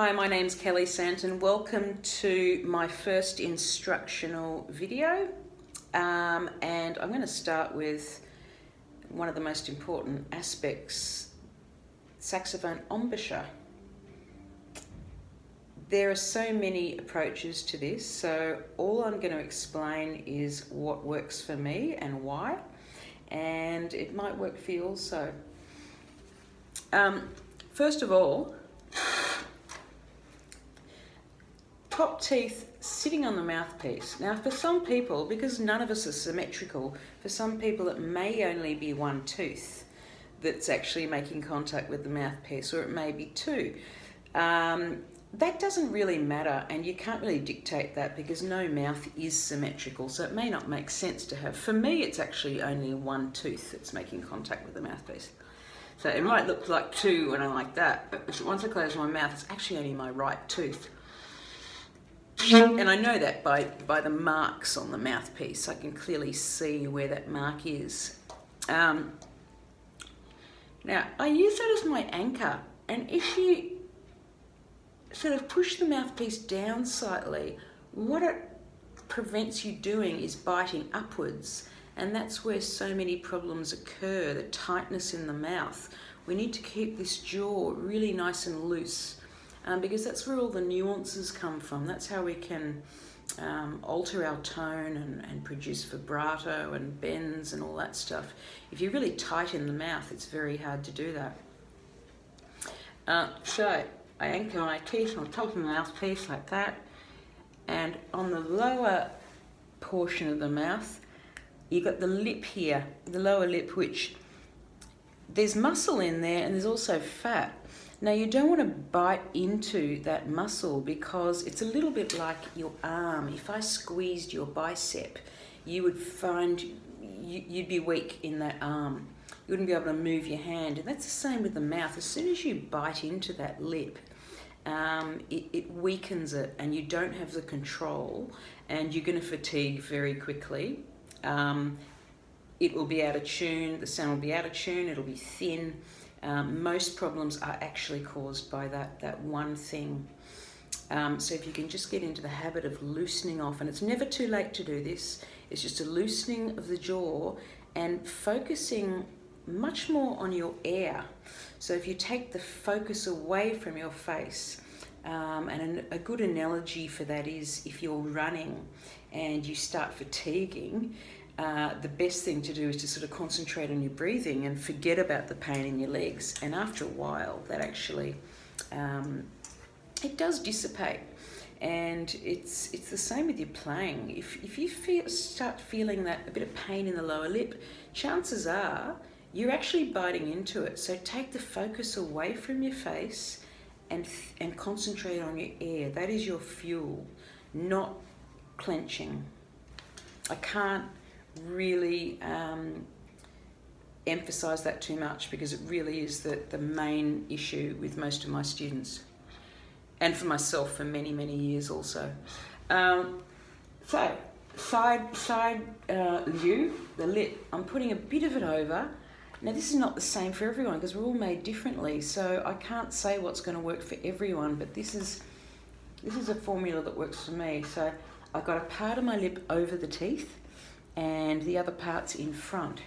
Hi, my name's Kelly Santon. Welcome to my first instructional video. And I'm going to start with one of the most important aspects, saxophone embouchure. There are so many approaches to this, so all I'm going to explain is what works for me and why, and it might work for you also. First of all, top teeth sitting on the mouthpiece. Now for some people, because none of us are symmetrical, for some people it may only be one tooth that's actually making contact with the mouthpiece, or it may be two. That doesn't really matter, and you can't really dictate that because no mouth is symmetrical, so it may not make sense to have. For me, it's actually only one tooth that's making contact with the mouthpiece. So it might look like two when I'm like that, but once I close my mouth, it's actually only my right tooth. And I know that by the marks on the mouthpiece. I can clearly see where that mark is. Now, I use that as my anchor, and if you sort of push the mouthpiece down slightly, what it prevents you doing is biting upwards, and that's where so many problems occur, the tightness in the mouth. We need to keep this jaw really nice and loose. Because that's where all the nuances come from. That's how we can alter our tone and produce vibrato and bends and all that stuff. If you're really tight in the mouth, it's very hard to do that. So I anchor my teeth on top of the mouthpiece like that, and on the lower portion of the mouth, you've got the lip here, the lower lip, which there's muscle in there and there's also fat. Now you don't want to bite into that muscle because it's a little bit like your arm. If I squeezed your bicep, you would find you'd be weak in that arm. You wouldn't be able to move your hand. And that's the same with the mouth. As soon as you bite into that lip, it weakens it and you don't have the control, and you're going to fatigue very quickly. It will be out of tune, the sound will be out of tune, it'll be thin. Most problems are actually caused by that one thing. So if you can just get into the habit of loosening off, and it's never too late to do this, it's just a loosening of the jaw and focusing much more on your air. So if you take the focus away from your face, and a good analogy for that is if you're running and you start fatiguing, the best thing to do is to sort of concentrate on your breathing and forget about the pain in your legs. And after a while, that actually, it does dissipate. And it's the same with your playing. If you start feeling that a bit of pain in the lower lip, chances are you're actually biting into it. So take the focus away from your face and concentrate on your air. That is your fuel, not clenching. I can't really emphasize that too much because it really is the main issue with most of my students, and for myself for many years also. So side view, the lip, I'm putting a bit of it over. Now this is not the same for everyone because we're all made differently, so I can't say what's going to work for everyone, but this is a formula that works for me. So I've got a part of my lip over the teeth and the other part's in front.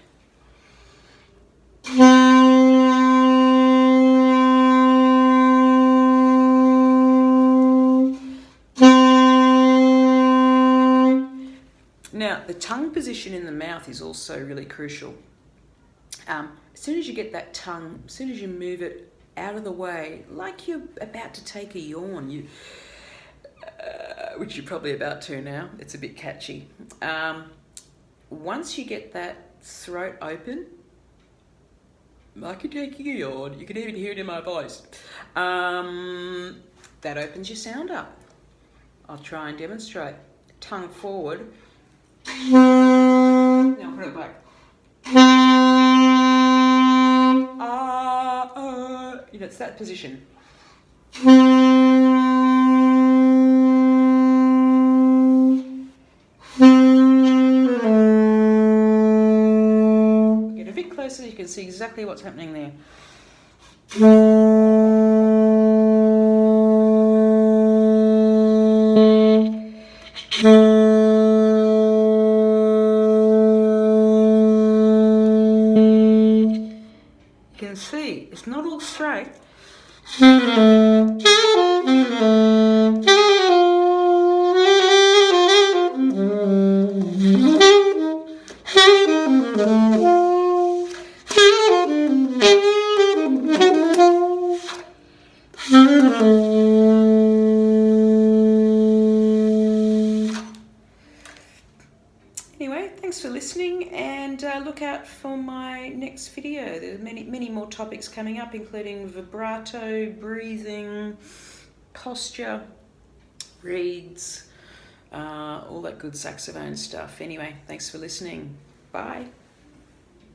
Now, the tongue position in the mouth is also really crucial. As soon as you get that tongue, as soon as you move it out of the way, like you're about to take a yawn, which you're probably about to now, it's a bit catchy. Once you get that throat open, like you're taking a yawn, you can even hear it in my voice, that opens your sound up. I'll try and demonstrate. Tongue forward. Now put it back. It's that position. Get a bit closer, you can see exactly what's happening there. can see, it's not all straight. Anyway, thanks for listening, and look out for my next video. There's many more topics coming up, including vibrato, breathing, posture, reeds, all that good saxophone stuff. Anyway, thanks for listening. Bye.